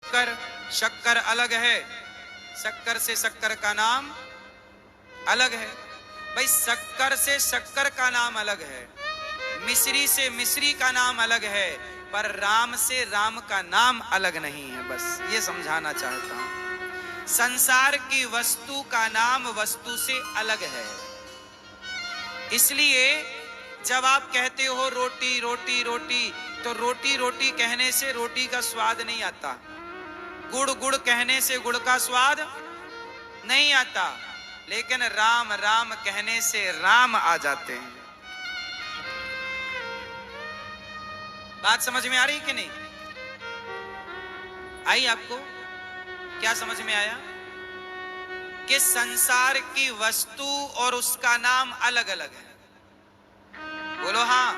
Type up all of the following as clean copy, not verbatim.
शक्कर, शक्कर अलग है, शक्कर से शक्कर का नाम अलग है। भाई शक्कर से शक्कर का नाम अलग है, मिश्री से मिश्री का नाम अलग है, पर राम से राम का नाम अलग नहीं है। बस ये समझाना चाहता हूं। संसार की वस्तु का नाम वस्तु से अलग है। इसलिए जब आप कहते हो रोटी रोटी रोटी, तो रोटी रोटी कहने से रोटी का स्वाद नहीं आता, गुड़ गुड़ कहने से गुड़ का स्वाद नहीं आता, लेकिन राम राम कहने से राम आ जाते हैं। बात समझ में आ रही कि नहीं आई? आपको क्या समझ में आया कि संसार की वस्तु और उसका नाम अलग अलग है? बोलो हाँ।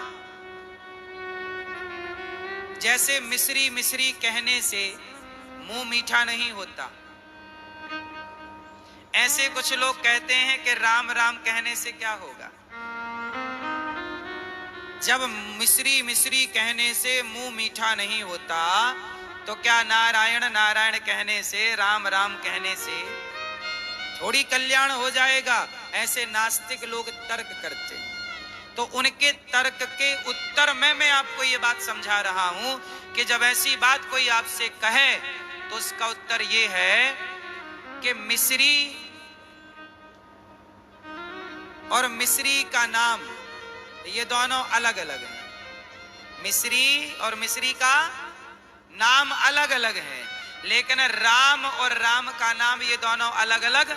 जैसे मिश्री मिश्री कहने से मुंह मीठा नहीं होता, ऐसे कुछ लोग कहते हैं कि राम राम कहने से क्या होगा। जब मिश्री मिश्री कहने से मुंह मीठा नहीं होता, तो क्या नारायण नारायण कहने से, राम राम कहने से थोड़ी कल्याण हो जाएगा? ऐसे नास्तिक लोग तर्क करते हैं। तो उनके तर्क के उत्तर में मैं आपको ये बात समझा रहा हूं कि जब ऐसी बात कोई आपसे कहे तो उसका उत्तर ये है कि मिश्री और मिश्री का नाम ये दोनों अलग अलग हैं। मिश्री और मिश्री का नाम अलग अलग है, लेकिन राम और राम का नाम ये दोनों अलग अलग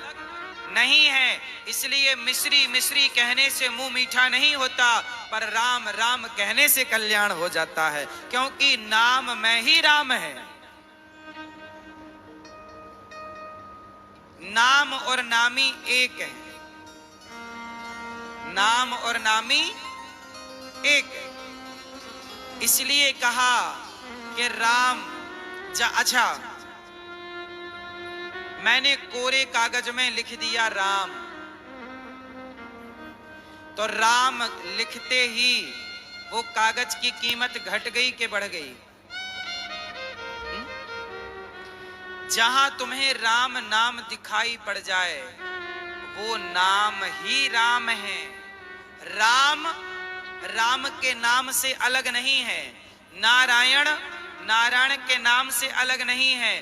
नहीं है। इसलिए मिश्री मिश्री कहने से मुंह मीठा नहीं होता, पर राम राम कहने से कल्याण हो जाता है, क्योंकि नाम में ही राम है। नाम और नामी एक है, नाम और नामी एक है। इसलिए कहा कि राम अच्छा, मैंने कोरे कागज में लिख दिया राम, तो राम लिखते ही वो कागज की कीमत घट गई कि बढ़ गई? जहां तुम्हें राम नाम दिखाई पड़ जाए वो नाम ही राम है। राम राम के नाम से अलग नहीं है, नारायण नारायण के नाम से अलग नहीं है,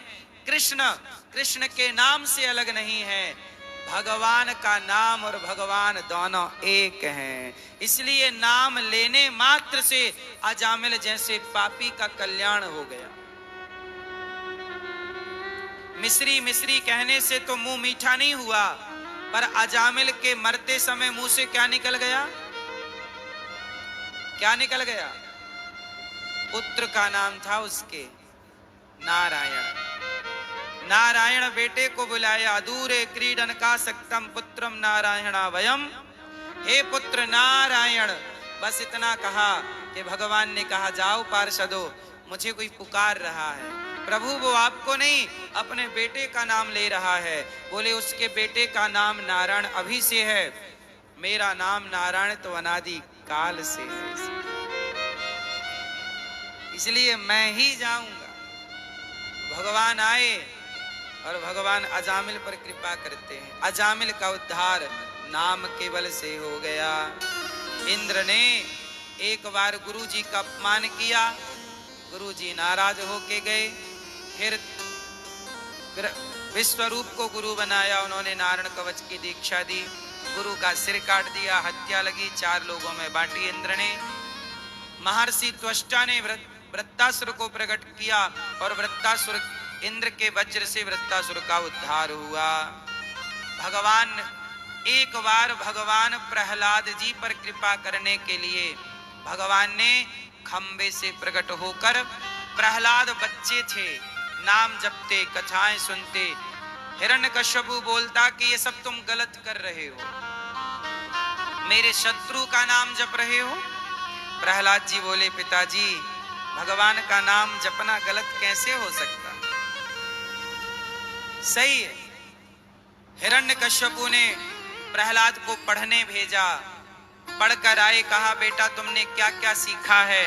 कृष्ण कृष्ण के नाम से अलग नहीं है। भगवान का नाम और भगवान दोनों एक हैं। इसलिए नाम लेने मात्र से अजामिल जैसे पापी का कल्याण हो गया। मिश्री मिश्री कहने से तो मुंह मीठा नहीं हुआ, पर अजामिल के मरते समय मुंह से क्या निकल गया? क्या निकल गया? पुत्र का नाम था उसके नारायण। नारायण बेटे को बुलाया, दूरे क्रीडन का सक्तम पुत्रम नारायणा वयम। हे पुत्र नारायण, बस इतना कहा कि भगवान ने कहा जाओ पार्षदों, मुझे कोई पुकार रहा है। प्रभु वो आपको नहीं, अपने बेटे का नाम ले रहा है। बोले उसके बेटे का नाम नारायण अभी से है, मेरा नाम नारायण तो अनादि काल से है, इसलिए मैं ही जाऊंगा। भगवान आए और भगवान अजामिल पर कृपा करते हैं। अजामिल का उद्धार नाम केवल से हो गया। इंद्र ने एक बार गुरु जी का अपमान किया, गुरु जी नाराज होके गए। फिर विश्वरूप को गुरु बनाया, उन्होंने नारायण कवच की दीक्षा दी, गुरु का सिर काट दिया, हत्या लगी, 4 लोगों में बांटी इंद्र ने। महर्षि त्वष्टा ने वृत्तासुर को प्रकट किया और वृत्तासुर इंद्र के वज्र से वृत्तासुर का उद्धार हुआ। भगवान एक बार भगवान प्रहलाद जी पर कृपा करने के लिए भगवान ने खंबे से प्रकट होकर, प्रहलाद बच्चे थे, नाम जपते, कथाएं सुनते। हिरण्यकश्यपु बोलता कि ये सब तुम गलत कर रहे हो, मेरे शत्रु का नाम जप रहे हो। प्रहलाद जी बोले पिताजी, भगवान का नाम जपना गलत कैसे हो सकता? सही है। हिरण्यकश्यपु ने प्रहलाद को पढ़ने भेजा, पढ़कर आए, कहा बेटा तुमने क्या क्या सीखा है?